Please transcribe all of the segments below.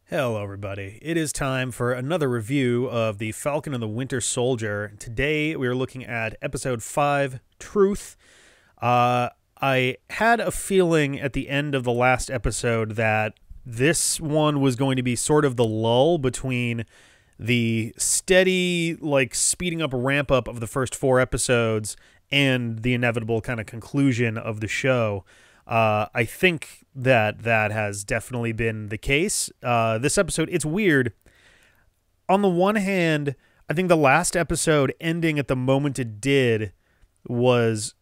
Hello, everybody. It is time for another review of the Falcon and the Winter Soldier. Today, we are looking at Episode 5, Truth. I had a feeling at the end of the last episode that this one was going to be sort of the lull between the steady, speeding up ramp up of the first 4 episodes and the inevitable kind of conclusion of the show. I think that has definitely been the case. This episode, it's weird. On the one hand, I think the last episode ending at the moment it did was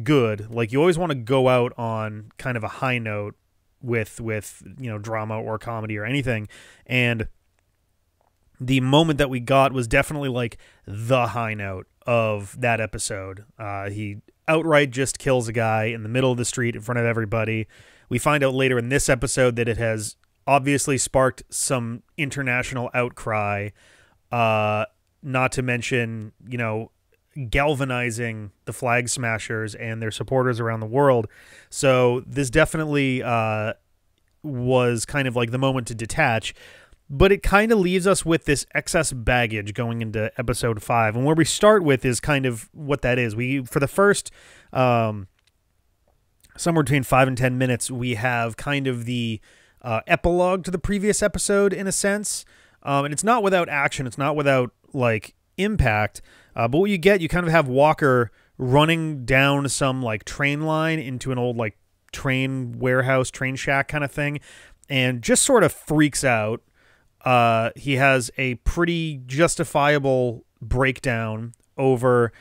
good. Like, you always want to go out on kind of a high note with drama or comedy or anything. And the moment that we got was definitely like the high note of that episode. He outright just kills a guy in the middle of the street in front of everybody. We find out later in this episode that it has obviously sparked some international outcry, not to mention, galvanizing the Flag Smashers and their supporters around the world. So this definitely was kind of like the moment to detach. But it kind of leaves us with this excess baggage going into episode 5. And where we start with is kind of what that is. For the first somewhere between 5 and 10 minutes, we have kind of the epilogue to the previous episode in a sense. And it's not without action. It's not without impact. But what you get, you kind of have Walker running down some train line into an old train warehouse, train shack kind of thing, and just sort of freaks out. He has a pretty justifiable breakdown over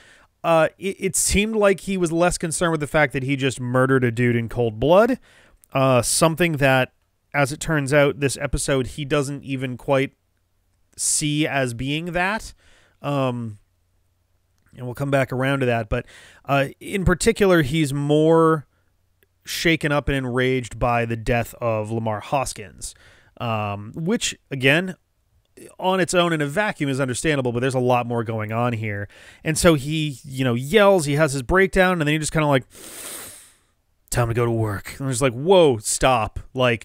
it seemed like he was less concerned with the fact that he just murdered a dude in cold blood, something that, as it turns out, this episode he doesn't even quite see as being that, and we'll come back around to that, but in particular he's more shaken up and enraged by the death of Lamar Hoskins. Which, again, on its own in a vacuum is understandable, but there's a lot more going on here. And so he, yells, he has his breakdown, and then he just kind of time to go to work. And there's whoa, stop.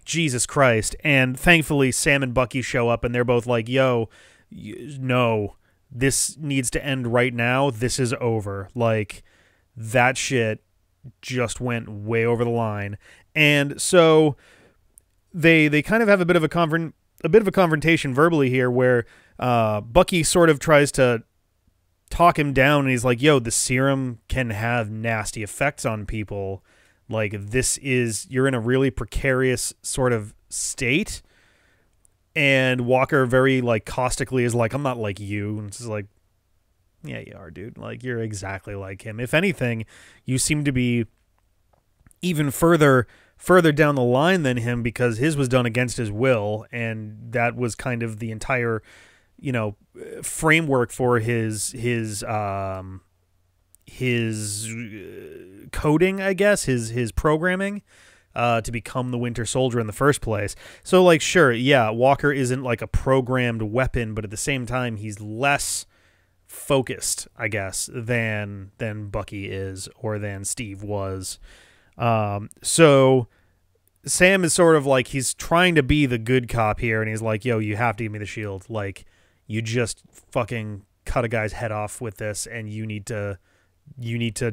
Jesus Christ. And thankfully, Sam and Bucky show up, and they're both yo, no, this needs to end right now. This is over. That shit just went way over the line. And so They kind of have a bit of a confrontation verbally here, where Bucky sort of tries to talk him down, and he's like, "Yo, the serum can have nasty effects on people. You're in a really precarious sort of state." And Walker very caustically is like, "I'm not like you." And it's just yeah, you are, dude. You're exactly like him. If anything, you seem to be even further down the line than him, because his was done against his will, and that was kind of the entire framework for his coding, I guess, his programming to become the Winter Soldier in the first place. So sure, yeah, Walker isn't a programmed weapon, but at the same time he's less focused, I guess, than Bucky is, or than Steve was. So Sam is sort of he's trying to be the good cop here, and he's like, "Yo, you have to give me the shield. You just fucking cut a guy's head off with this, and you need to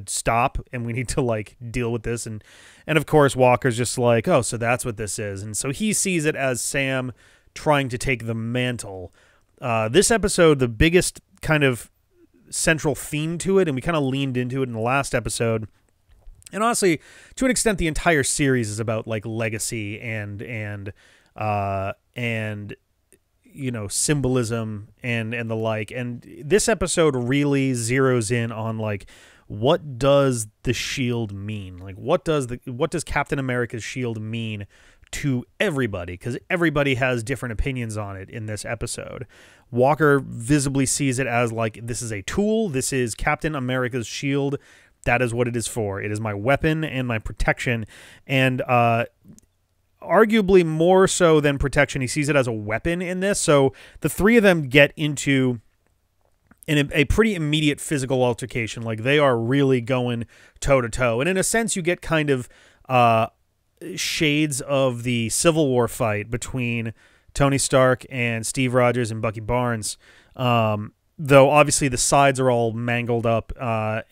stop, and we need to deal with this." And of course Walker's just "Oh, so that's what this is." And so he sees it as Sam trying to take the mantle. This episode, the biggest kind of central theme to it, and we kind of leaned into it in the last episode, and honestly, to an extent, the entire series is about legacy and symbolism and the like. And this episode really zeroes in on what does the shield mean? What does Captain America's shield mean to everybody? Because everybody has different opinions on it in this episode. Walker visibly sees it as this is a tool. This is Captain America's shield. That is what it is for. It is my weapon and my protection. And arguably more so than protection, he sees it as a weapon in this. So the three of them get into a pretty immediate physical altercation. They are really going toe-to-toe. And in a sense, you get kind of shades of the Civil War fight between Tony Stark and Steve Rogers and Bucky Barnes. Though obviously the sides are all mangled up,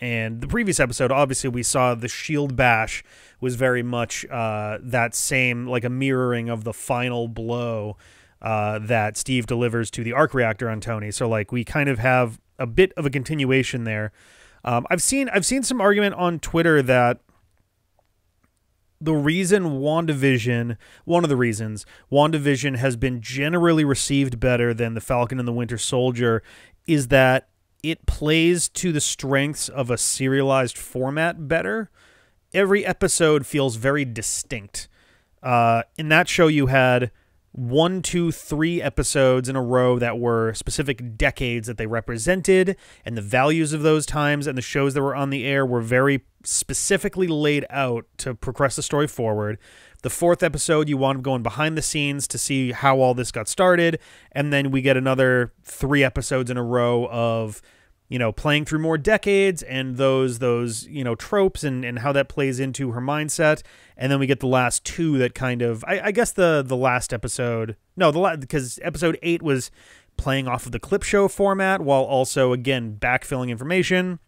and the previous episode, obviously we saw the shield bash was very much that same, like a mirroring of the final blow that Steve delivers to the arc reactor on Tony. So like we kind of have a bit of a continuation there. I've seen some argument on Twitter that the reason WandaVision, one of the reasons WandaVision has been generally received better than the Falcon and the Winter Soldier is that it plays to the strengths of a serialized format better. Every episode feels very distinct. In that show, you had 1, 2, 3 episodes in a row that were specific decades that they represented, and the values of those times and the shows that were on the air were very specifically laid out to progress the story forward. The 4th episode, you wound up going behind the scenes to see how all this got started, and then we get another 3 episodes in a row of, playing through more decades and those tropes and how that plays into her mindset. And then we get the last 2 that kind of, I guess the last episode, because episode 8 was playing off of the clip show format while also, again, backfilling information.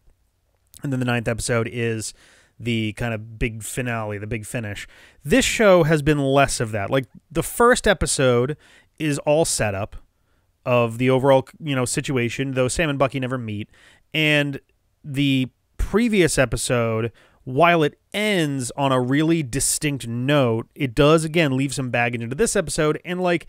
And then the 9th episode is the kind of big finale, the big finish. This show has been less of that. Like, the first episode is all setup of the overall, situation, though Sam and Bucky never meet. And the previous episode, while it ends on a really distinct note, it does, again, leave some baggage into this episode. And, like,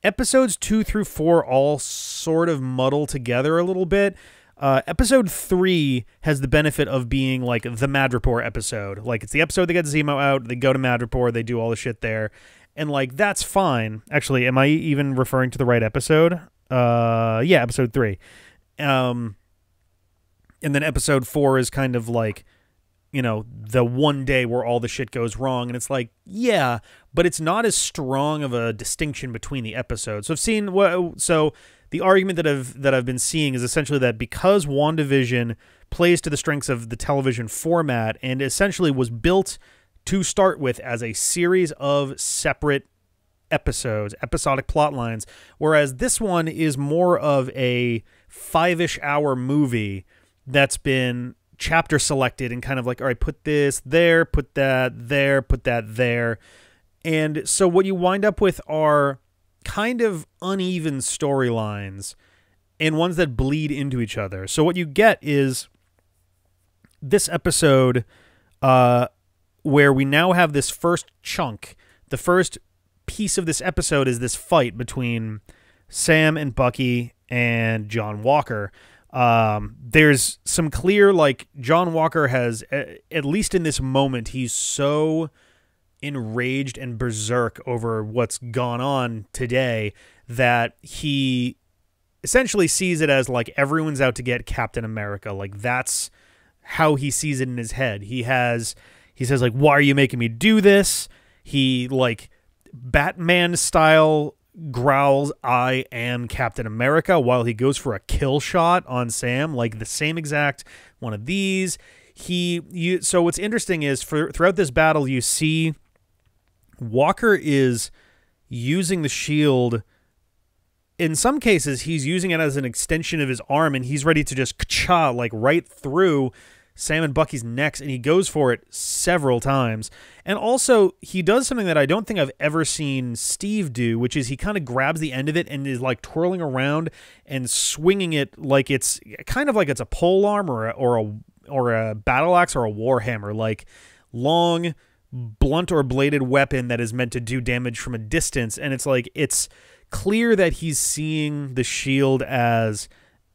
episodes 2 through 4 all sort of muddle together a little bit. Episode 3 has the benefit of being like the Madripoor episode. Like, it's the episode they get Zemo out, they go to Madripoor, they do all the shit there. And like, that's fine. Actually, am I even referring to the right episode? Yeah, episode 3. And then episode 4 is kind of like, the one day where all the shit goes wrong. And it's like, yeah, but it's not as strong of a distinction between the episodes. So I've seen, the argument that I've been seeing is essentially that because WandaVision plays to the strengths of the television format and essentially was built to start with as a series of separate episodes, episodic plot lines, whereas this one is more of a 5-ish hour movie that's been chapter selected and kind of like, all right, put this there, put that there, put that there. And so what you wind up with are kind of uneven storylines and ones that bleed into each other. So what you get is this episode where we now have this first chunk. The first piece of this episode is this fight between Sam and Bucky and John Walker. There's some clear, like, John Walker has, at least in this moment, he's so enraged and berserk over what's gone on today that he essentially sees it as like everyone's out to get Captain America. Like, that's how he sees it in his head. He says like, why are you making me do this? He, like, Batman style growls, I am Captain America, while he goes for a kill shot on Sam, like the same exact one of these. So what's interesting is throughout this battle, you see Walker is using the shield. In some cases, he's using it as an extension of his arm, and he's ready to just ka-cha, like, right through Sam and Bucky's necks, and he goes for it several times. And also, he does something that I don't think I've ever seen Steve do, which is he kind of grabs the end of it and is, like, twirling around and swinging it like it's kind of like it's a pole arm or a battle axe or a war hammer, like long, blunt or bladed weapon that is meant to do damage from a distance. And it's like, it's clear that he's seeing the shield as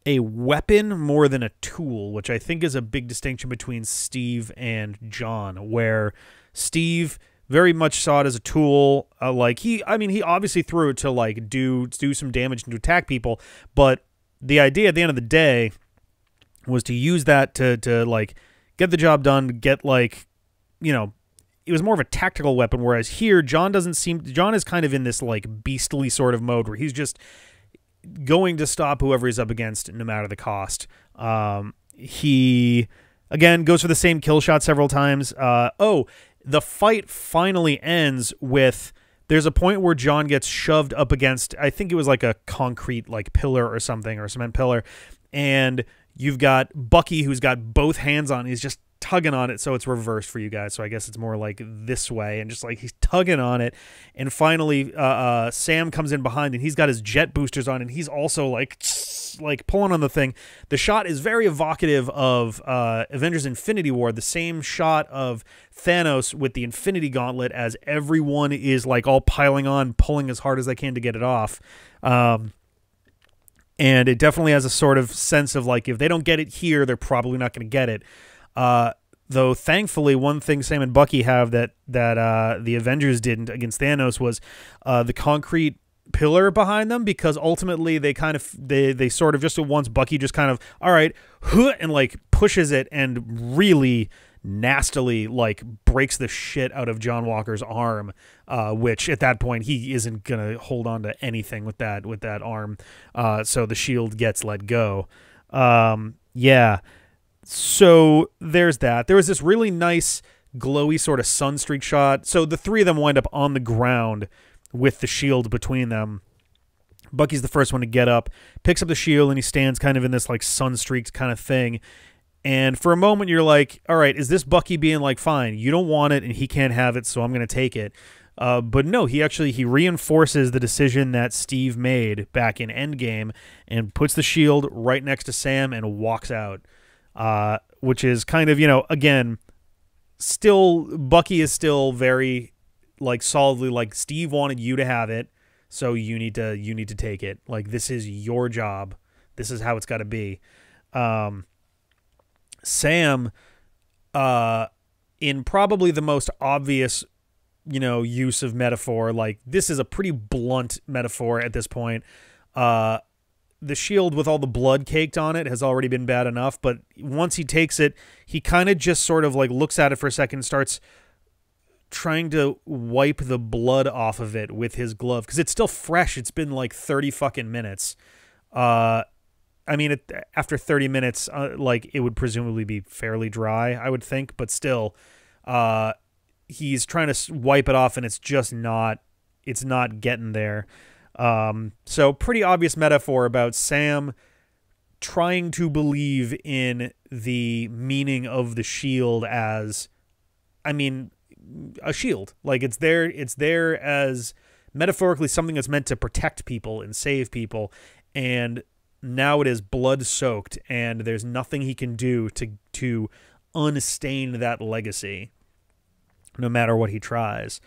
a weapon more than a tool, which I think is a big distinction between Steve and John, where Steve very much saw it as a tool. He obviously threw it to like do some damage and to attack people, but the idea at the end of the day was to use that to like get the job done, get like, it was more of a tactical weapon, whereas here John is kind of in this like beastly sort of mode where he's just going to stop whoever he's up against no matter the cost. He again goes for the same kill shot several times. The fight finally ends with there's a point where John gets shoved up against, I think it was like a concrete like pillar or something, or a cement pillar, and you've got Bucky who's got both hands on. He's just tugging on it, so it's reversed for you guys. So I guess it's more like this way, and just like he's tugging on it. And finally, Sam comes in behind, and he's got his jet boosters on, and he's also like pulling on the thing. The shot is very evocative of Avengers Infinity War, the same shot of Thanos with the Infinity Gauntlet as everyone is like all piling on, pulling as hard as they can to get it off. And it definitely has a sort of sense of like, if they don't get it here, they're probably not going to get it. Though thankfully, one thing Sam and Bucky have that the Avengers didn't against Thanos was the concrete pillar behind them, because ultimately they sort of just at once, Bucky just kind of, all right, and like pushes it and really nastily like breaks the shit out of John Walker's arm, which at that point he isn't gonna hold on to anything with that arm, so the shield gets let go. Yeah. So there's that. There was this really nice glowy sort of sun streak shot. So the three of them wind up on the ground with the shield between them. Bucky's the first one to get up, picks up the shield, and he stands kind of in this like sun streaked kind of thing. And for a moment you're like, all right, is this Bucky being like, fine, you don't want it and he can't have it, so I'm going to take it. But no, he reinforces the decision that Steve made back in Endgame and puts the shield right next to Sam and walks out. Which is kind of, again, still Bucky is still very like solidly like, Steve wanted you to have it, so you need to take it. Like, this is your job. This is how it's got to be. Sam, in probably the most obvious, use of metaphor, like this is a pretty blunt metaphor at this point. The shield with all the blood caked on it has already been bad enough, but once he takes it, he kind of just sort of like looks at it for a second and starts trying to wipe the blood off of it with his glove, because it's still fresh. It's been like 30 fucking minutes. I mean, after 30 minutes, like it would presumably be fairly dry, I would think, but still, he's trying to wipe it off and it's just not getting there. So pretty obvious metaphor about Sam trying to believe in the meaning of the shield as, I mean, a shield. Like it's there as metaphorically something that's meant to protect people and save people. And now it is blood soaked and there's nothing he can do to unstain that legacy, no matter what he tries.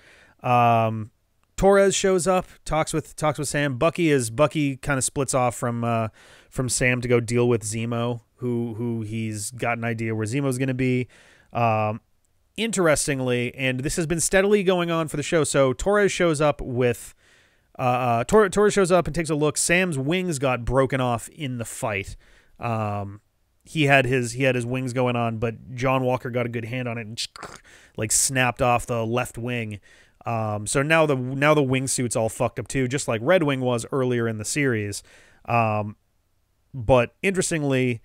Torres shows up, talks with Sam. Bucky kind of splits off from Sam to go deal with Zemo, who he's got an idea where Zemo's going to be. Interestingly, and this has been steadily going on for the show. So Torres shows up with Torres shows up and takes a look. Sam's wings got broken off in the fight. He had his wings going on, but John Walker got a good hand on it and like snapped off the left wing. So now the wingsuit's all fucked up too, just like Red Wing was earlier in the series. But interestingly,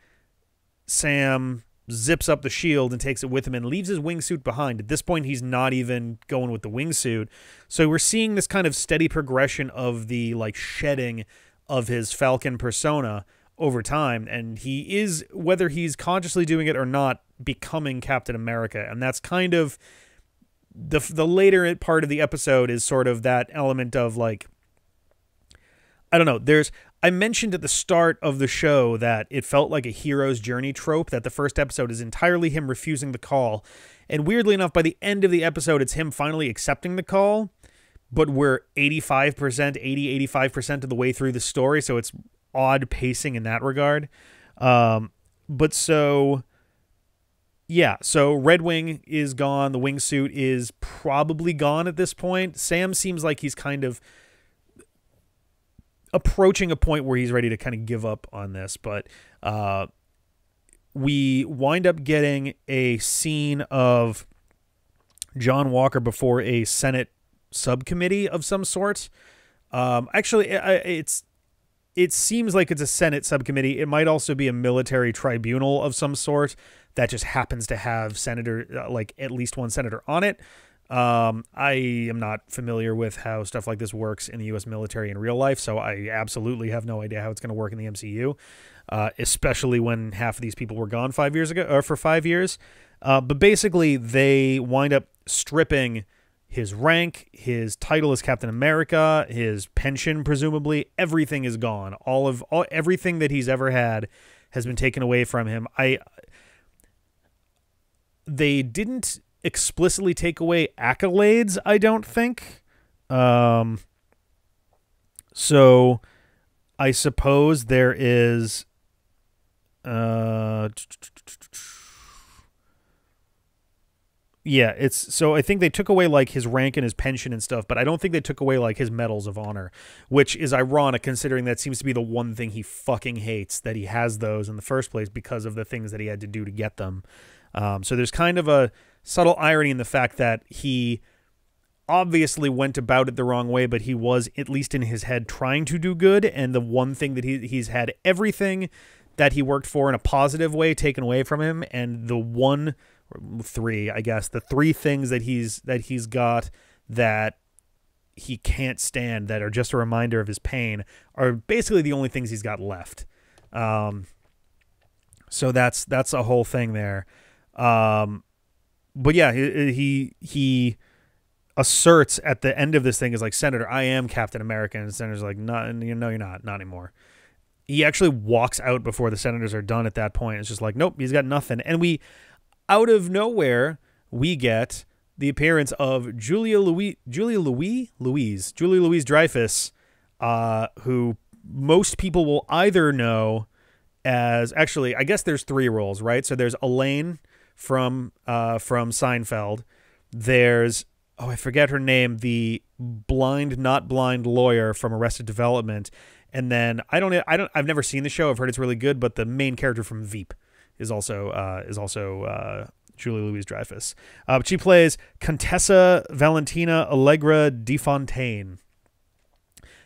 Sam zips up the shield and takes it with him and leaves his wingsuit behind. At this point, he's not even going with the wingsuit. So we're seeing this kind of steady progression of the like shedding of his Falcon persona over time. And he is, whether he's consciously doing it or not, becoming Captain America. And that's kind of the later part of the episode is sort of that element of like, I don't know, I mentioned at the start of the show that it felt like a hero's journey trope, that the first episode is entirely him refusing the call. And weirdly enough, by the end of the episode, it's him finally accepting the call, but we're 85% of the way through the story. So it's odd pacing in that regard. But so, yeah, so Red Wing is gone. The wingsuit is probably gone at this point. Sam seems like he's kind of approaching a point where he's ready to kind of give up on this, but we wind up getting a scene of John Walker before a Senate subcommittee of some sort. Actually, it seems like it's a Senate subcommittee. It might also be a military tribunal of some sort that just happens to have like at least one senator on it. I am not familiar with how stuff like this works in the U.S. military in real life, so I absolutely have no idea how it's going to work in the MCU, especially when half of these people were gone 5 years ago, or for 5 years. But basically, they wind up stripping his rank, his title as Captain America, his pension, presumably. Everything is gone. Everything that he's ever had has been taken away from him. They didn't explicitly take away accolades, I don't think. So I suppose there is yeah, so I think they took away like his rank and his pension and stuff, but I don't think they took away like his medals of honor, which is ironic considering that seems to be the one thing he fucking hates, that he has those in the first place because of the things that he had to do to get them. So there's kind of a subtle irony in the fact that he obviously went about it the wrong way, but he was, at least in his head, trying to do good, and the one thing that he's had everything that he worked for in a positive way taken away from him, and the three things that he's got that he can't stand, that are just a reminder of his pain, are basically the only things he's got left. So that's a whole thing there. But yeah, he asserts at the end of this thing is like, Senator, I am Captain America, and the Senator's like, no, you're not anymore. He actually walks out before the Senators are done at that point. It's just like, nope, he's got nothing. And out of nowhere, we get the appearance of Julia Louis-Dreyfus, who most people will either know as, actually, I guess there's three roles, right? So there's Elaine from Seinfeld. There's, I forget her name, the not blind lawyer from Arrested Development. And then I've never seen the show. I've heard it's really good, but the main character from Veep is also Julia Louis-Dreyfus. But she plays Contessa Valentina Allegra de Fontaine.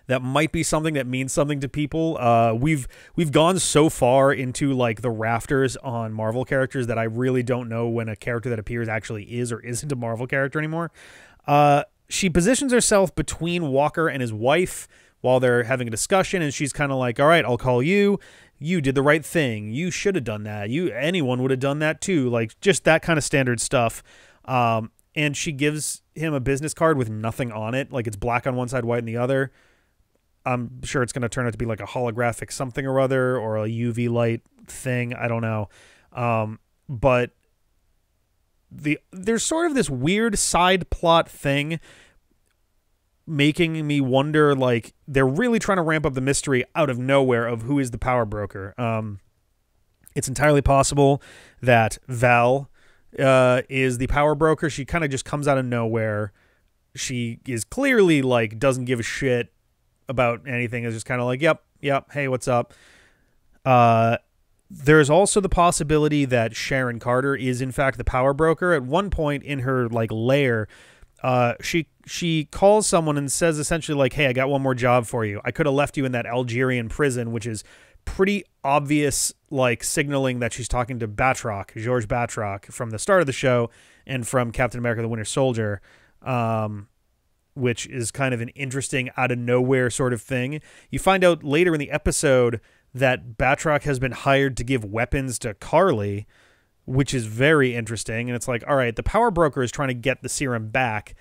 That might be something that means something to people. We've gone so far into like the rafters on Marvel characters that I really don't know when a character that appears actually is or isn't a Marvel character anymore. She positions herself between Walker and his wife while they're having a discussion, and she's kind of like, all right, I'll call you. You did the right thing. You should have done that. Anyone would have done that too. Like, just that kind of standard stuff. And she gives him a business card with nothing on it. Like, it's black on one side, white on the other. I'm sure it's going to turn out to be like a holographic something or other, or a UV light thing. I don't know. But there's sort of this weird side plot thing making me wonder, like, they're really trying to ramp up the mystery out of nowhere of who is the power broker. It's entirely possible that Val is the power broker. She kind of just comes out of nowhere. She is clearly, like, doesn't give a shit about anything. It's just kind of like, yep, hey, what's up? There's also the possibility that Sharon Carter is, in fact, the power broker. At one point in her, like, lair, she calls someone and says essentially like, hey, I got one more job for you. I could have left you in that Algerian prison, which is pretty obvious, like, signaling that she's talking to George Batroc from the start of the show and from Captain America the Winter Soldier, which is kind of an interesting out of nowhere sort of thing. You find out later in the episode that Batroc has been hired to give weapons to Karli, which is very interesting. And it's like, all right, the power broker is trying to get the serum back.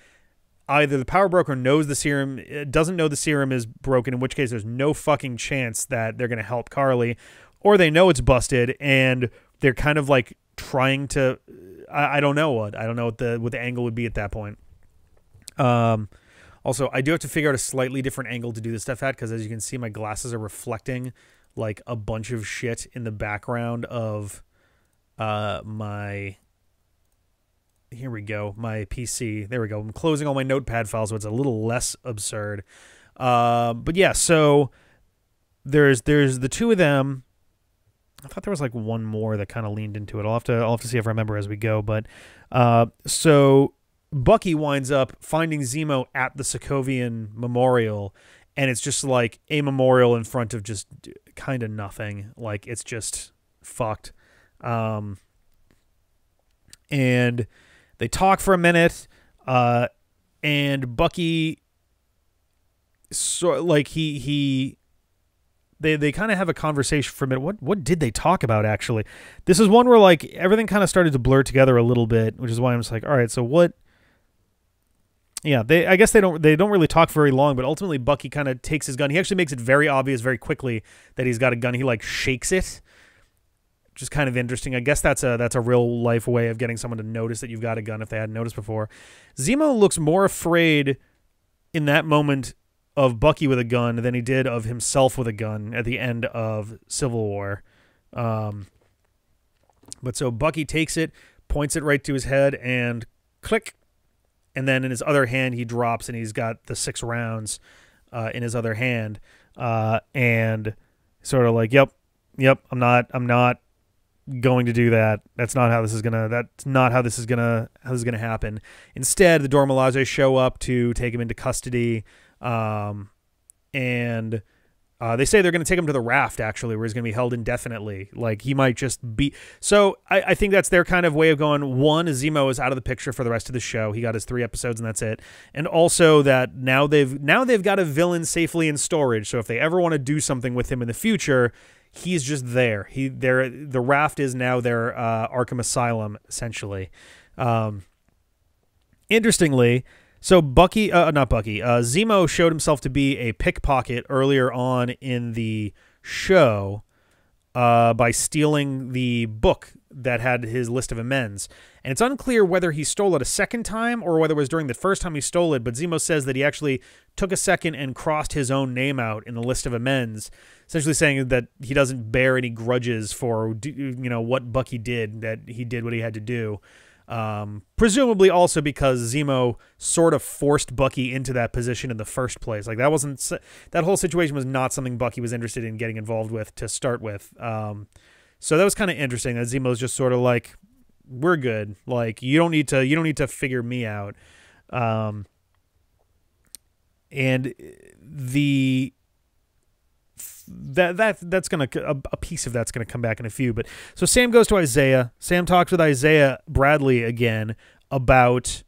Either the power broker knows the serum, doesn't know the serum is broken, in which case there's no fucking chance that they're going to help Karli, or they know it's busted and they're kind of like trying to, I don't know what the angle would be at that point. Also, I do have to figure out a slightly different angle to do this stuff at, because as you can see, my glasses are reflecting like a bunch of shit in the background of my PC. There we go. I'm closing all my notepad files, so it's a little less absurd. But yeah, so there's the two of them. I thought there was like one more that kind of leaned into it. I'll have to see if I remember as we go. But so Bucky winds up finding Zemo at the Sokovian Memorial, and it's just like a memorial in front of just kind of nothing. Like, it's just fucked. And they talk for a minute. And Bucky, so like they kind of have a conversation for a minute. What did they talk about actually? This is one where like everything kind of started to blur together a little bit, which is why I'm just like, all right, so what? Yeah, I guess they don't really talk very long, but ultimately Bucky kind of takes his gun. He actually makes it very obvious very quickly that he's got a gun. He like shakes it, which is kind of interesting. I guess that's a real life way of getting someone to notice that you've got a gun if they hadn't noticed before. Zemo looks more afraid in that moment of Bucky with a gun than he did of himself with a gun at the end of Civil War. But so Bucky takes it, points it right to his head, and click. And then in his other hand, he drops, and he's got the 6 rounds in his other hand, and sort of like, yep, I'm not going to do that. That's not how this is gonna happen. Instead, the Dora Milaje show up to take him into custody, and they say they're going to take him to the raft, actually, where he's going to be held indefinitely. Like, he might just be... So, I think that's their kind of way of going, one, Zemo is out of the picture for the rest of the show. He got his 3 episodes, and that's it. And also that now they've got a villain safely in storage, so if they ever want to do something with him in the future, he's just there. The raft is now their Arkham Asylum, essentially. Interestingly... So Zemo showed himself to be a pickpocket earlier on in the show by stealing the book that had his list of amends. And it's unclear whether he stole it a second time or whether it was during the first time he stole it, but Zemo says that he actually took a second and crossed his own name out in the list of amends, essentially saying that he doesn't bear any grudges for what Bucky did, that he did what he had to do. Presumably also because Zemo sort of forced Bucky into that position in the first place. Like that whole situation was not something Bucky was interested in getting involved with to start with. So that was kind of interesting that Zemo's just sort of like, we're good. Like, you don't need to figure me out. And that's gonna, a piece of that's gonna come back in a few. But so Sam goes to Isaiah. Sam talks with Isaiah Bradley again about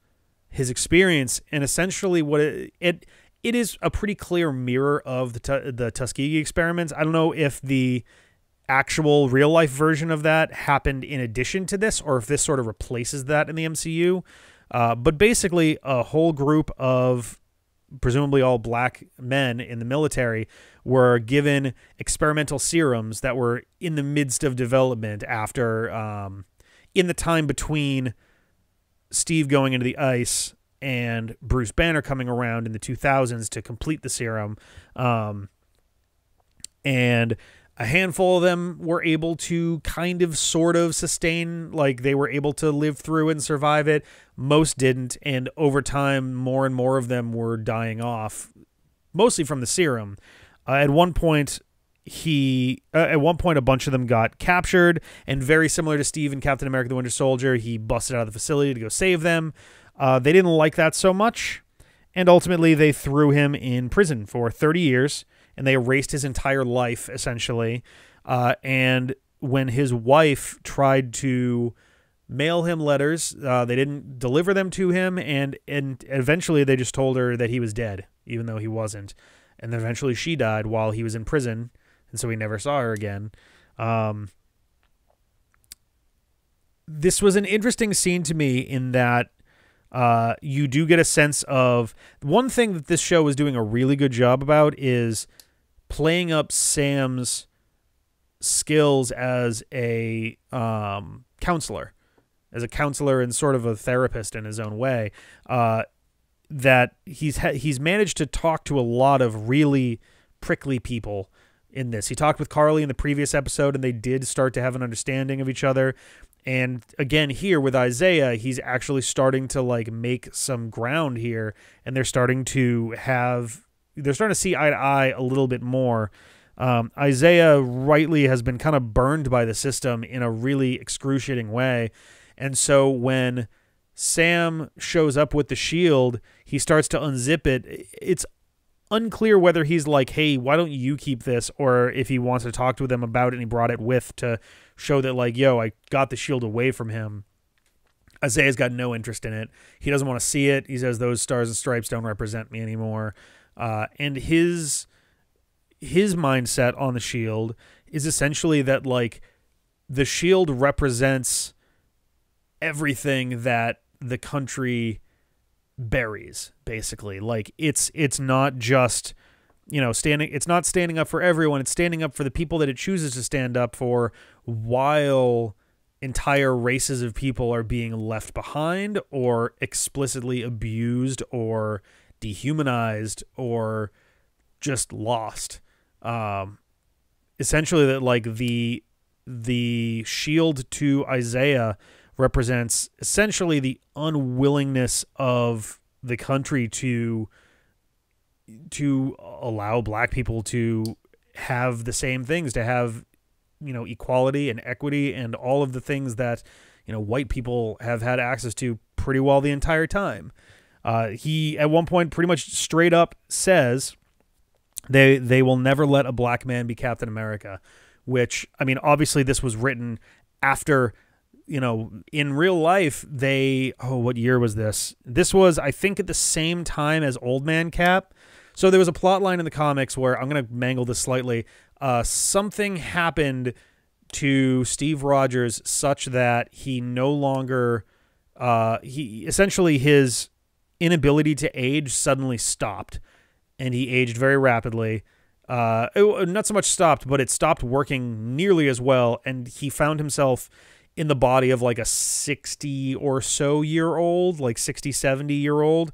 his experience, and essentially what it is a pretty clear mirror of the Tuskegee experiments. I don't know if the actual real life version of that happened in addition to this, or if this sort of replaces that in the MCU. But basically, a whole group of presumably all black men in the military were given experimental serums that were in the midst of development after, in the time between Steve going into the ice and Bruce Banner coming around in the 2000s to complete the serum. And a handful of them were able to kind of sort of sustain, like they were able to live through and survive it. Most didn't. And over time, more and more of them were dying off, mostly from the serum. At one point, a bunch of them got captured, and very similar to Steve in Captain America: The Winter Soldier, he busted out of the facility to go save them. They didn't like that so much, and ultimately they threw him in prison for 30 years, and they erased his entire life, essentially. And when his wife tried to mail him letters, they didn't deliver them to him, and eventually they just told her that he was dead, even though he wasn't. And then eventually she died while he was in prison, and so he never saw her again. This was an interesting scene to me in that you do get a sense of... One thing that this show is doing a really good job about is playing up Sam's skills as a counselor. As a counselor and sort of a therapist in his own way. That he's managed to talk to a lot of really prickly people in this. He talked with Carly in the previous episode, and they did start to have an understanding of each other. And again, here with Isaiah, he's actually starting to like make some ground here, and they're starting to see eye to eye a little bit more. Isaiah rightly has been kind of burned by the system in a really excruciating way. And so when Sam shows up with the shield, he starts to unzip it. It's unclear whether he's like, hey, why don't you keep this, or if he wants to talk to them about it and he brought it with to show that, like, yo, I got the shield away from him. Isaiah's got no interest in it. He doesn't want to see it. He says those stars and stripes don't represent me anymore. And his mindset on the shield is essentially that, like, the shield represents everything that the country buries, basically. Like, it's not just, you know, it's not standing up for everyone. It's standing up for the people that it chooses to stand up for, while entire races of people are being left behind or explicitly abused or dehumanized or just lost. Essentially, that, like, the shield to Isaiah represents essentially the unwillingness of the country to allow black people to have the same things, to have, you know, equality and equity and all of the things that, you know, white people have had access to pretty well the entire time. He at one point pretty much straight up says they will never let a black man be Captain America, which, I mean, obviously this was written after, you know, in real life, what year was this? This was, I think, at the same time as Old Man Cap. So there was a plot line in the comics where, I'm going to mangle this slightly, something happened to Steve Rogers such that he no longer, essentially his inability to age suddenly stopped, and he aged very rapidly. Not so much stopped, but it stopped working nearly as well, and he found himself in the body of like a 60 or so year old, like 60, 70-year-old.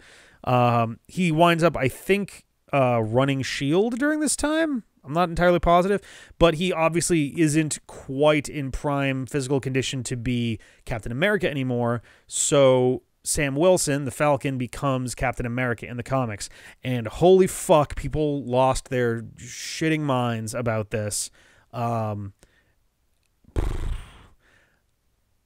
He winds up, I think, running S.H.I.E.L.D. during this time. I'm not entirely positive, but he obviously isn't quite in prime physical condition to be Captain America anymore. So Sam Wilson, the Falcon, becomes Captain America in the comics. And holy fuck, people lost their shitting minds about this.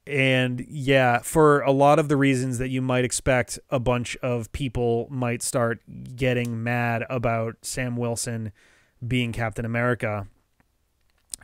And yeah, for a lot of the reasons that you might expect, a bunch of people might start getting mad about Sam Wilson being Captain America,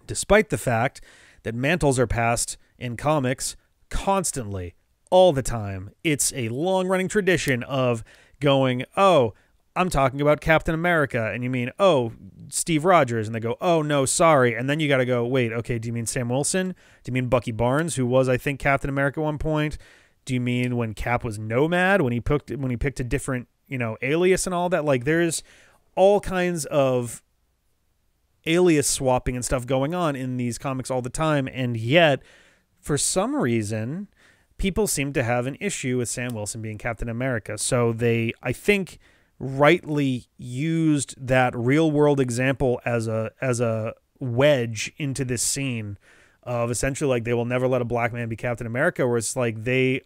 despite the fact that mantles are passed in comics constantly, all the time. It's a long-running tradition of going, oh, I'm talking about Captain America, and you mean, oh, Steve Rogers, and they go, oh, no, sorry, and then you got to go, wait, okay, do you mean Sam Wilson? Do you mean Bucky Barnes, who was, I think, Captain America at one point? Do you mean when Cap was Nomad, when he picked a different, you know, alias and all that? Like, there's all kinds of alias swapping and stuff going on in these comics all the time, and yet, for some reason, people seem to have an issue with Sam Wilson being Captain America. So they, I think, rightly used that real world example as a wedge into this scene of essentially, like, they will never let a black man be Captain America, where it's like there's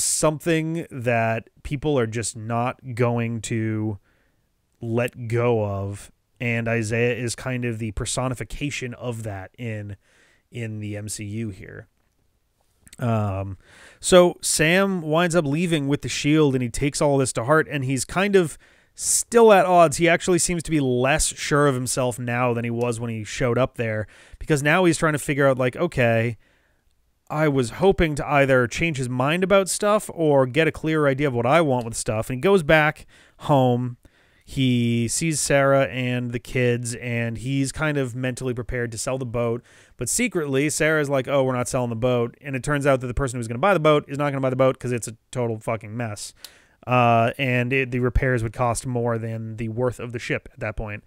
something that people are just not going to let go of, and Isaiah is kind of the personification of that in the MCU here. So Sam winds up leaving with the shield, and he takes all this to heart, and he's kind of still at odds. He actually seems to be less sure of himself now than he was when he showed up there, because now he's trying to figure out, like, okay, I was hoping to either change his mind about stuff or get a clearer idea of what I want with stuff. And he goes back home. He sees Sarah and the kids, and he's kind of mentally prepared to sell the boat. But secretly, Sarah's like, oh, we're not selling the boat. And it turns out that the person who's going to buy the boat is not going to buy the boat because it's a total fucking mess. And the repairs would cost more than the worth of the ship at that point.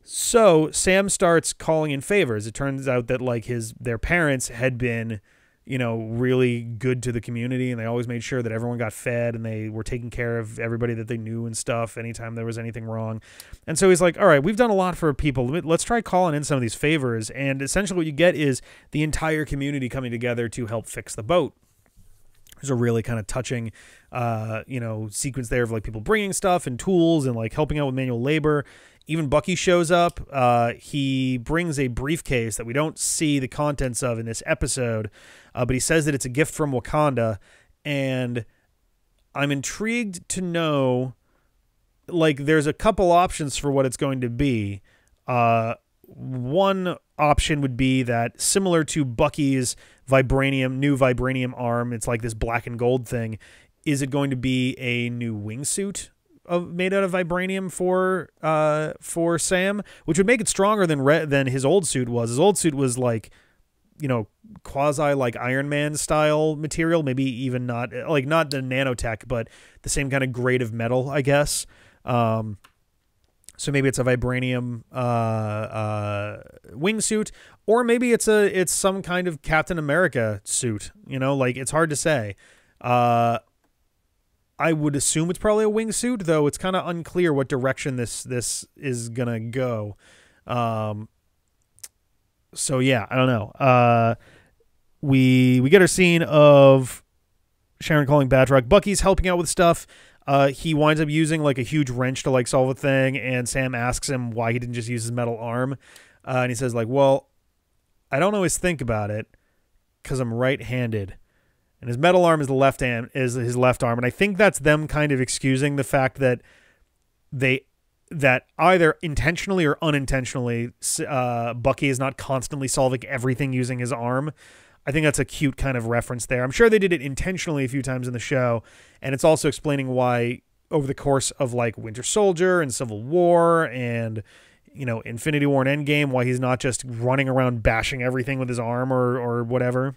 So Sam starts calling in favors. It turns out that, like, their parents had been, you know, really good to the community, and they always made sure that everyone got fed, and they were taking care of everybody that they knew and stuff anytime there was anything wrong. And so he's like, all right, we've done a lot for people. Let's try calling in some of these favors. And essentially what you get is the entire community coming together to help fix the boat. There's a really kind of touching, sequence there of, like, people bringing stuff and tools and, like, helping out with manual labor. Even Bucky shows up. He brings a briefcase that we don't see the contents of in this episode, but he says that it's a gift from Wakanda, and I'm intrigued to know, like, there's a couple options for what it's going to be. one option would be that, similar to Bucky's new vibranium arm, it's like this black and gold thing. Is it going to be a new wingsuit made out of vibranium for Sam, which would make it stronger than his old suit was? His old suit was like, quasi like Iron Man style material, maybe even not the nanotech, but the same kind of grade of metal, I guess. So maybe it's a vibranium wingsuit, or maybe it's some kind of Captain America suit. It's hard to say. I would assume it's probably a wingsuit, though it's kind of unclear what direction this is gonna go. So yeah, I don't know. We get our scene of Sharon calling Batroc. Bucky's helping out with stuff. He winds up using like a huge wrench to like solve a thing, and Sam asks him why he didn't just use his metal arm. And he says like, well, I don't always think about it because I'm right-handed. And his metal arm is his left arm. And I think that's them kind of excusing the fact that that either intentionally or unintentionally, Bucky is not constantly solving everything using his arm. I think that's a cute kind of reference there. I'm sure they did it intentionally a few times in the show, and it's also explaining why over the course of like Winter Soldier and Civil War and Infinity War and Endgame, why he's not just running around bashing everything with his arm or whatever.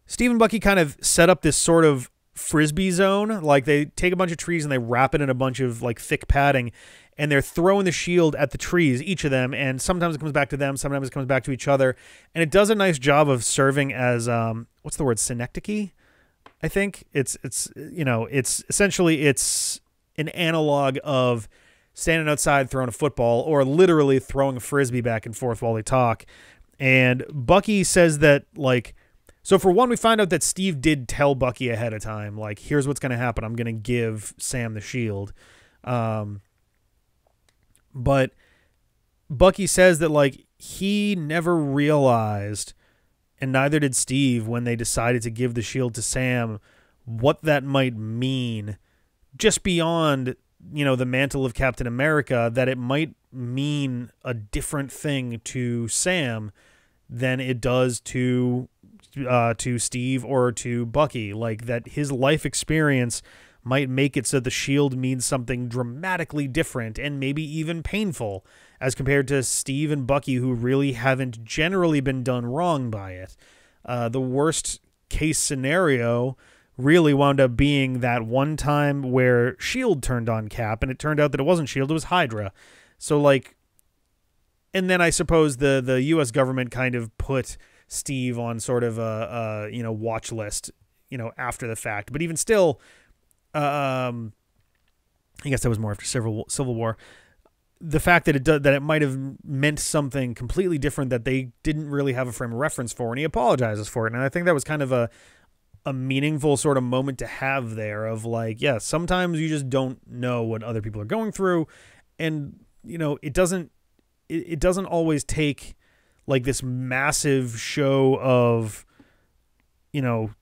Steve and Bucky kind of set up this sort of frisbee zone. Like they take a bunch of trees and they wrap it in a bunch of like thick padding, and they're throwing the shield at the trees, each of them, and sometimes it comes back to them, sometimes it comes back to each other, and it does a nice job of serving as what's the word, synecdoche? I think it's essentially it's an analog of standing outside throwing a football, or literally throwing a frisbee back and forth while they talk. And Bucky says that, like, so for one, we find out that Steve did tell Bucky ahead of time, like, here's what's going to happen. I'm going to give Sam the shield. But Bucky says that, like, he never realized, and neither did Steve, when they decided to give the shield to Sam, what that might mean, just beyond, the mantle of Captain America, that it might mean a different thing to Sam than it does to Steve or to Bucky. Like, that his life experience might make it so the shield means something dramatically different and maybe even painful as compared to Steve and Bucky, who really haven't generally been done wrong by it. The worst case scenario really wound up being that one time where shield turned on Cap, and it turned out that it wasn't shield, it was Hydra. So, like, and then I suppose the U.S. government kind of put Steve on sort of a watch list, after the fact. But even still, I guess that was more after Civil War. The fact that it might have meant something completely different that they didn't really have a frame of reference for, and he apologizes for it. And I think that was kind of a meaningful sort of moment to have there, of like, yeah, sometimes you just don't know what other people are going through, and it doesn't always take like this massive show of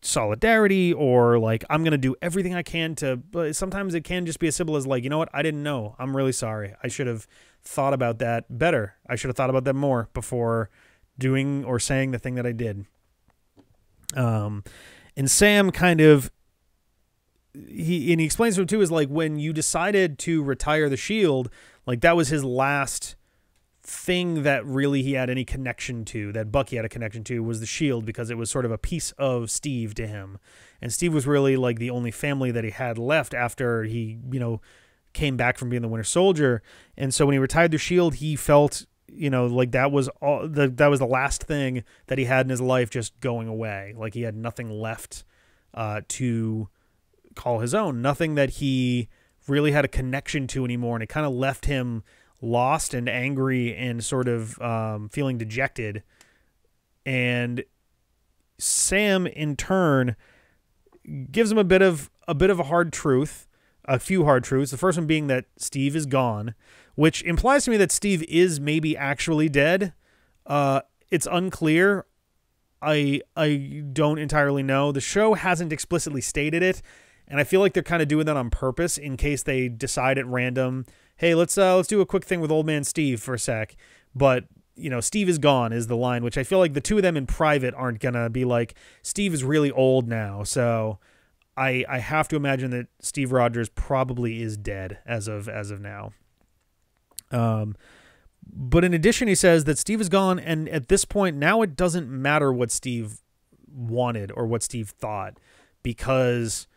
solidarity, or like, I'm going to do everything I can to, but sometimes it can just be as simple as like, you know what, I didn't know. I'm really sorry. I should have thought about that better. I should have thought about that more before doing or saying the thing that I did. And Sam kind of, he explains to him too, is like, when you decided to retire the shield, like that was his last thing that really he had any connection to, that Bucky had a connection to, was the shield, because it was sort of a piece of Steve to him. And Steve was really like the only family that he had left after he, came back from being the Winter Soldier. And so when he retired the shield, he felt, like that was the last thing that he had in his life just going away. Like he had nothing left to call his own, nothing that he really had a connection to anymore. And it kind of left him lost and angry and sort of feeling dejected. And Sam in turn gives him a bit of a hard truth, a few hard truths. The first one being that Steve is gone, which implies to me that Steve is maybe actually dead. It's unclear. I don't entirely know. The show hasn't explicitly stated it, and I feel like they're kind of doing that on purpose in case they decide at random, hey, let's do a quick thing with old man Steve for a sec. But, you know, Steve is gone is the line, which I feel like the two of them in private aren't going to be like, Steve is really old now. So I have to imagine that Steve Rogers probably is dead as of now. But in addition, he says that Steve is gone, and at this point, now it doesn't matter what Steve wanted or what Steve thought, because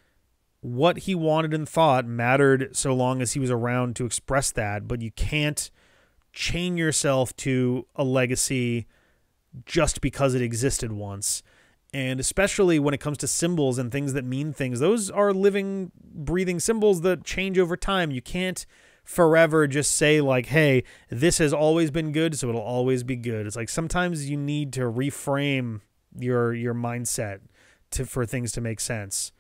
what he wanted and thought mattered so long as he was around to express that, but you can't chain yourself to a legacy just because it existed once. And especially when it comes to symbols and things that mean things, those are living, breathing symbols that change over time. You can't forever just say like, hey, this has always been good, so it'll always be good. It's like sometimes you need to reframe your mindset for things to make sense.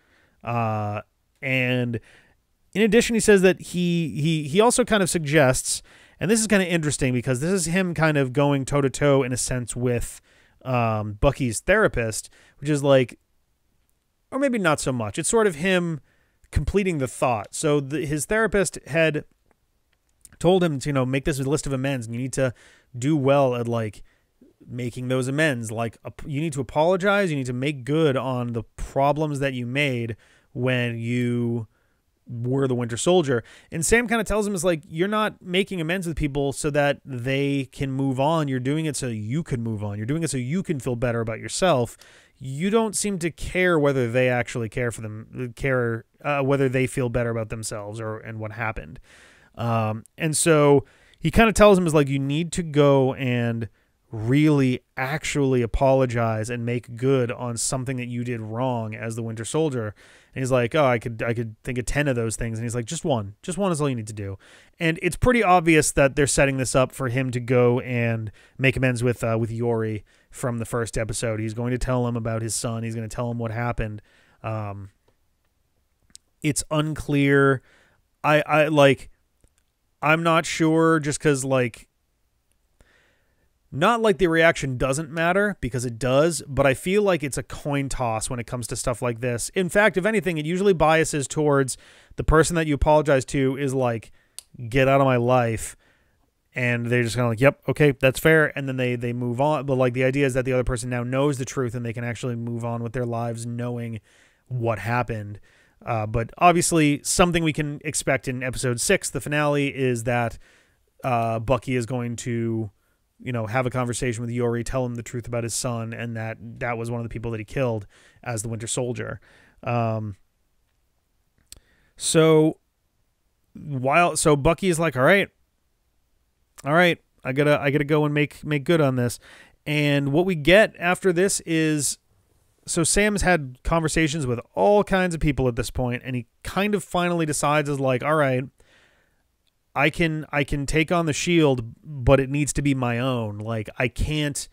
And in addition, he says that he also kind of suggests, and this is kind of interesting because this is him kind of going toe to toe in a sense with Bucky's therapist, which is like, or maybe not so much. It's sort of him completing the thought. So his therapist had told him to, you know, make this a list of amends, and you need to do well at like making those amends. Like you need to apologize. You need to make good on the problems that you made when you were the Winter Soldier. And Sam kind of tells him, is like, you're not making amends with people so that they can move on. You're doing it so you can move on. You're doing it so you can feel better about yourself. You don't seem to care whether they actually care for them, whether they feel better about themselves and what happened. And so he kind of tells him, is like, you need to go and really actually apologize and make good on something that you did wrong as the Winter Soldier. And he's like, oh, I could think of 10 of those things. And he's like, just one is all you need to do. And it's pretty obvious that they're setting this up for him to go and make amends with Yori from the first episode. He's going to tell him about his son. He's going to tell him what happened. It's unclear. I'm not sure, just because, like, not like the reaction doesn't matter, because it does, but I feel like it's a coin toss when it comes to stuff like this. In fact, if anything, it usually biases towards the person that you apologize to is like, get out of my life. And they're just kind of like, yep, okay, that's fair. And then they move on. But like the idea is that the other person now knows the truth and they can actually move on with their lives knowing what happened. But obviously something we can expect in episode 6, the finale, is that Bucky is going to, you know, have a conversation with Yori, tell him the truth about his son, and that was one of the people that he killed as the Winter Soldier. So Bucky is like, all right, I gotta go and make good on this. And what we get after this is, so Sam's had conversations with all kinds of people at this point, and he kind of finally decides, is like, all right, I can take on the Shield, but it needs to be my own. Like, it can't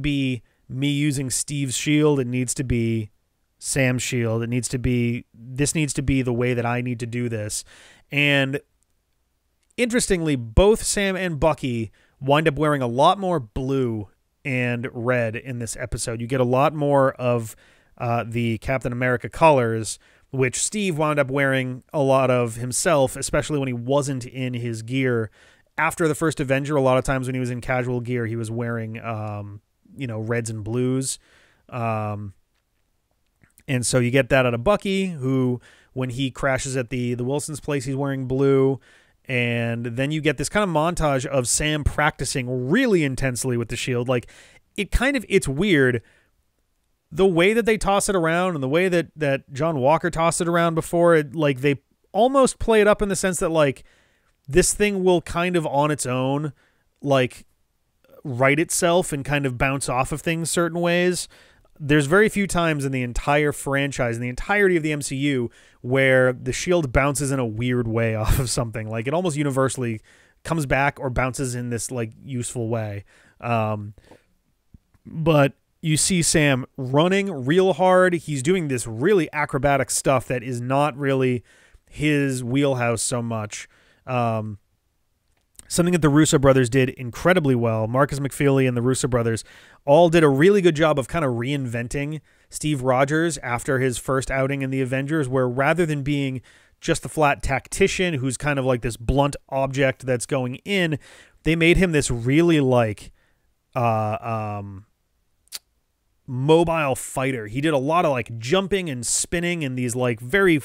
be me using Steve's shield. It needs to be Sam's shield. This needs to be the way that I need to do this. And interestingly, both Sam and Bucky wind up wearing a lot more blue and red in this episode. You get a lot more of the Captain America colors, which Steve wound up wearing a lot of himself, especially when he wasn't in his gear. After the first Avenger, a lot of times when he was in casual gear, he was wearing, reds and blues. And so you get that out of Bucky, who, when he crashes at the Wilson's place, he's wearing blue. And then you get this kind of montage of Sam practicing really intensely with the shield. Like, it's weird. The way that they toss it around and the way that John Walker tossed it around before, they almost play it up in the sense that, like, this thing will kind of on its own, like, right itself and kind of bounce off of things certain ways. There's very few times in the entire franchise, in the entirety of the MCU, where the shield bounces in a weird way off of something. Like, it almost universally comes back or bounces in this, like, useful way. But you see Sam running real hard. He's doing this really acrobatic stuff that is not really his wheelhouse so much. Something that the Russo brothers did incredibly well. Marcus McFeely and the Russo brothers all did a really good job of kind of reinventing Steve Rogers after his first outing in the Avengers, where rather than being just the flat tactician who's kind of like this blunt object that's going in. They made him this really like mobile fighter. He did a lot of like jumping and spinning and these like very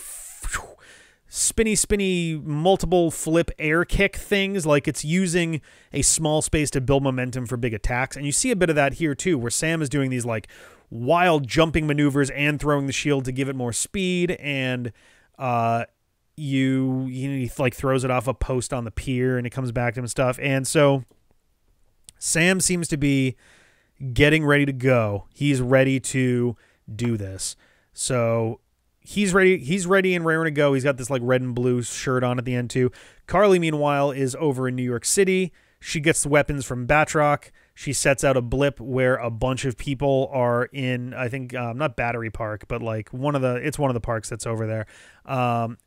spinny multiple flip air kick things. Like it's using a small space to build momentum for big attacks. And you see a bit of that here too, where Sam is doing these like wild jumping maneuvers and throwing the shield to give it more speed. And he like throws it off a post on the pier and it comes back to him and stuff. And so Sam seems to be getting ready to go. He's ready to do this. So he's ready and raring to go. He's got this like red and blue shirt on at the end too. Karli, meanwhile, is over in New York City. She gets the weapons from Batroc. She sets out a blip where a bunch of people are in, I think, not Battery Park, but like one of the parks that's over there. And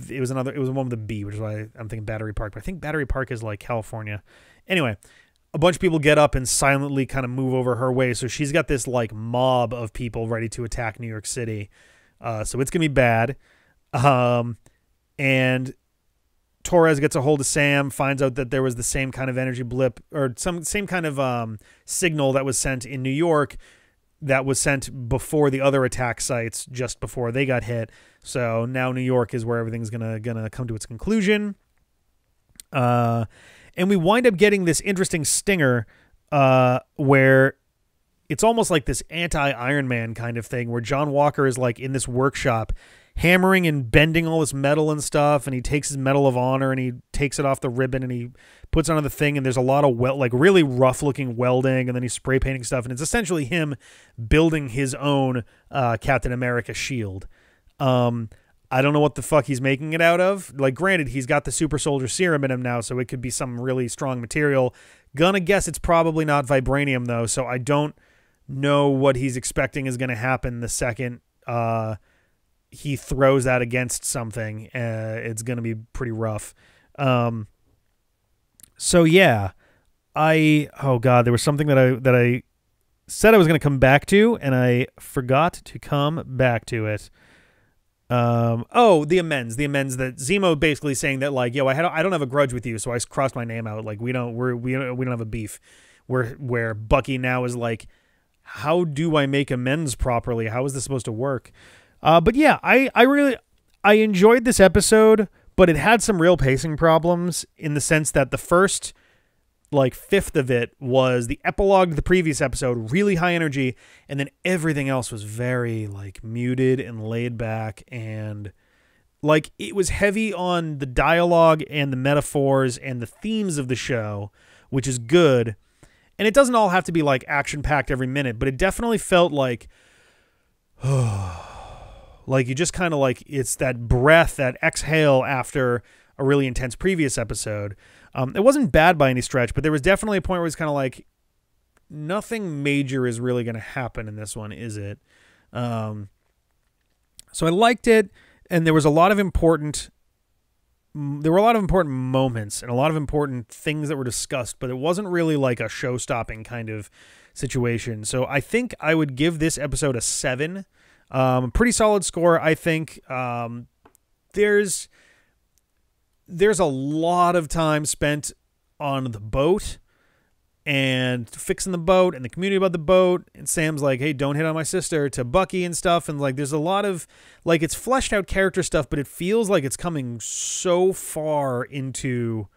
it was one with a B, which is why I'm thinking Battery Park, but I think Battery Park is like California. Anyway, a bunch of people get up and silently kind of move over her way. So she's got this like mob of people ready to attack New York City. So it's going to be bad. And Torres gets a hold of Sam, finds out that there was the same kind of energy blip or same kind of signal that was sent in New York that was sent before the other attack sites just before they got hit. So now New York is where everything's gonna come to its conclusion. And we wind up getting this interesting stinger where it's almost like this anti-Iron Man kind of thing where John Walker is like in this workshop hammering and bending all this metal and stuff, and he takes his Medal of Honor and he takes it off the ribbon and he puts it on the thing, and there's a lot of like really rough looking welding, and then he's spray painting stuff, and it's essentially him building his own Captain America shield. I don't know what the fuck he's making it out of. Like, granted, he's got the super soldier serum in him now, so it could be some really strong material. Gonna guess it's probably not vibranium though, so I don't know what he's expecting is going to happen the second he throws that against something. It's going to be pretty rough. So yeah, oh God, there was something that I said I was going to come back to, and I forgot to come back to it. The amends that Zemo basically saying that like, yo, I don't have a grudge with you, so I crossed my name out. Like we don't have a beef. Where Bucky now is like, how do I make amends properly? How is this supposed to work? But yeah, I enjoyed this episode, but it had some real pacing problems in the sense that the first like fifth of it was the epilogue to the previous episode, really high energy, and then everything else was very like muted and laid back, and like it was heavy on the dialogue and the metaphors and the themes of the show, which is good. And it doesn't all have to be like action-packed every minute, but it definitely felt like, like you just kind of like, it's that breath, that exhale after a really intense previous episode. It wasn't bad by any stretch, but there was definitely a point where it's kind of like, nothing major is really going to happen in this one, is it? So I liked it, and there was a lot of important moments and a lot of important things that were discussed, but it wasn't really like a show-stopping kind of situation. So I think I would give this episode a 7. Pretty solid score, I think. There's a lot of time spent on the boat and fixing the boat and the community about the boat, and Sam's like, hey, don't hit on my sister, to Bucky and stuff, and like there's a lot of like, it's fleshed out character stuff, but it feels like it's coming so far into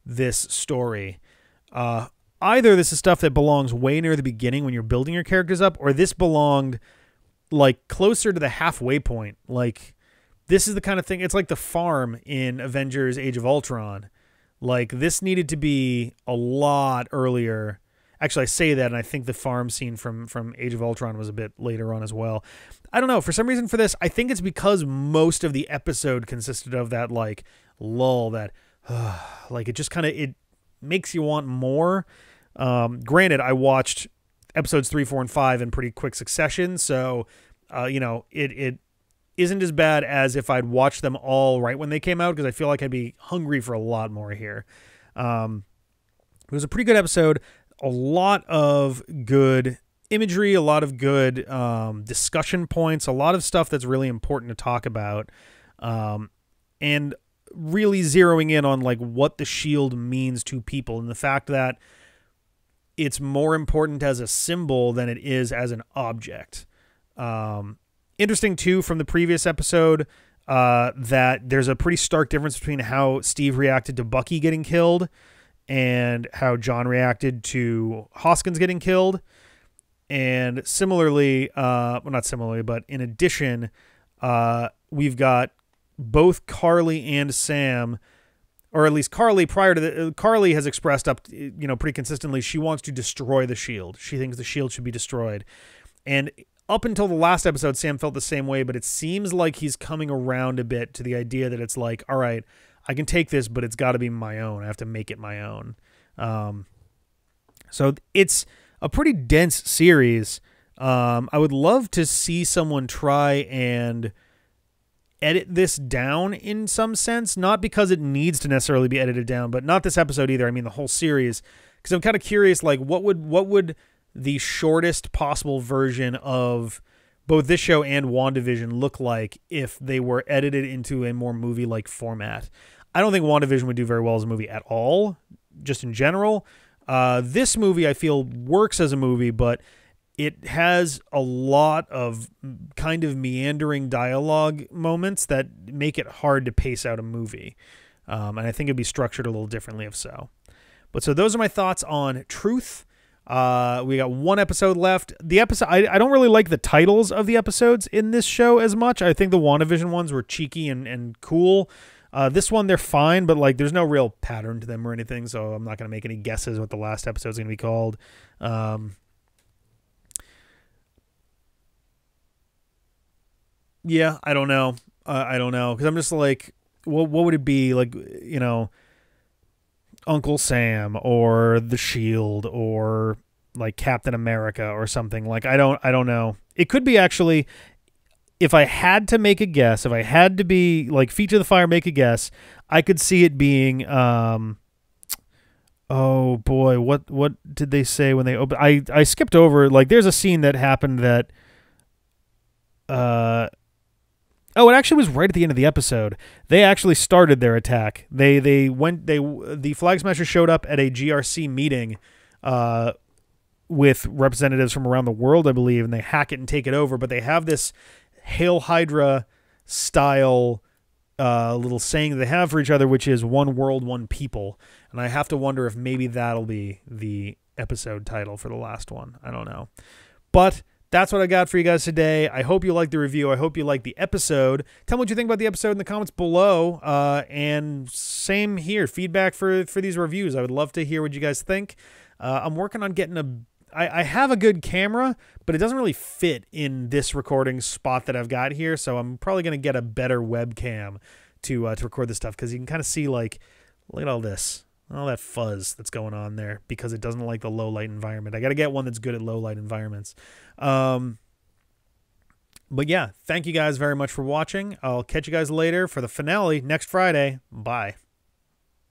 this story. Either this is stuff that belongs way near the beginning when you're building your characters up, or this belonged like closer to the halfway point. Like, this is the kind of thing, it's like the farm in Avengers Age of Ultron. Like, this needed to be a lot earlier. Actually, I say that, and I think the farm scene from Age of Ultron was a bit later on as well. I don't know. For some reason for this, I think it's because most of the episode consisted of that, like, lull, that, like, it just kind of, it makes you want more. Granted, I watched episodes 3, 4, and 5 in pretty quick succession, so, you know, it isn't as bad as if I'd watched them all right when they came out, because I feel like I'd be hungry for a lot more here. It was a pretty good episode. A lot of good imagery, a lot of good discussion points, a lot of stuff that's really important to talk about. and really zeroing in on like what the shield means to people, and the fact that it's more important as a symbol than it is as an object. Interesting too, from the previous episode, that there's a pretty stark difference between how Steve reacted to Bucky getting killed and how John reacted to Hoskins getting killed. And similarly, well, not similarly, but in addition, we've got both Carly and Sam, or at least Carly Carly has expressed pretty consistently, she wants to destroy the shield. She thinks the shield should be destroyed. And up until the last episode, Sam felt the same way, but it seems like he's coming around a bit to the idea that it's like, all right, I can take this, but it's got to be my own. I have to make it my own. So it's a pretty dense series. I would love to see someone try and edit this down in some sense, not because it needs to necessarily be edited down, but not this episode either. I mean, the whole series, because I'm kind of curious, like what would the shortest possible version of both this show and WandaVision look like if they were edited into a more movie-like format. I don't think WandaVision would do very well as a movie at all, just in general. This movie, I feel, works as a movie, but it has a lot of kind of meandering dialogue moments that make it hard to pace out a movie. And I think it'd be structured a little differently if so. But so those are my thoughts on Truth. We got one episode left. The episode, I don't really like the titles of the episodes in this show as much. I think the WandaVision ones were cheeky and cool. This one, they're fine, but like there's no real pattern to them or anything, so I'm not going to make any guesses what the last episode's going to be called. Yeah, I don't know. I don't know, because I'm just like, what would it be? Like, you know, Uncle Sam or the Shield or like Captain America or something. Like, I don't know. It could be actually, if I had to make a guess, if I had to be like feet to the fire, make a guess, I could see it being, oh boy, what did they say when they opened? I skipped over, like there's a scene that happened that, oh, it actually was right at the end of the episode. They actually started their attack. The Flag Smashers showed up at a GRC meeting with representatives from around the world, I believe, and they hack it and take it over. But they have this Hail Hydra style little saying that they have for each other, which is one world, one people. And I have to wonder if maybe that'll be the episode title for the last one. I don't know. But that's what I got for you guys today. I hope you liked the review. I hope you liked the episode. Tell me what you think about the episode in the comments below. And same here, feedback for these reviews. I would love to hear what you guys think. I'm working on getting I have a good camera, but it doesn't really fit in this recording spot that I've got here. So I'm probably going to get a better webcam to record this stuff, because you can kind of see, like, look at all this. All that fuzz that's going on there, because it doesn't like the low light environment. I got to get one that's good at low light environments. But yeah, thank you guys very much for watching. I'll catch you guys later for the finale next Friday. Bye.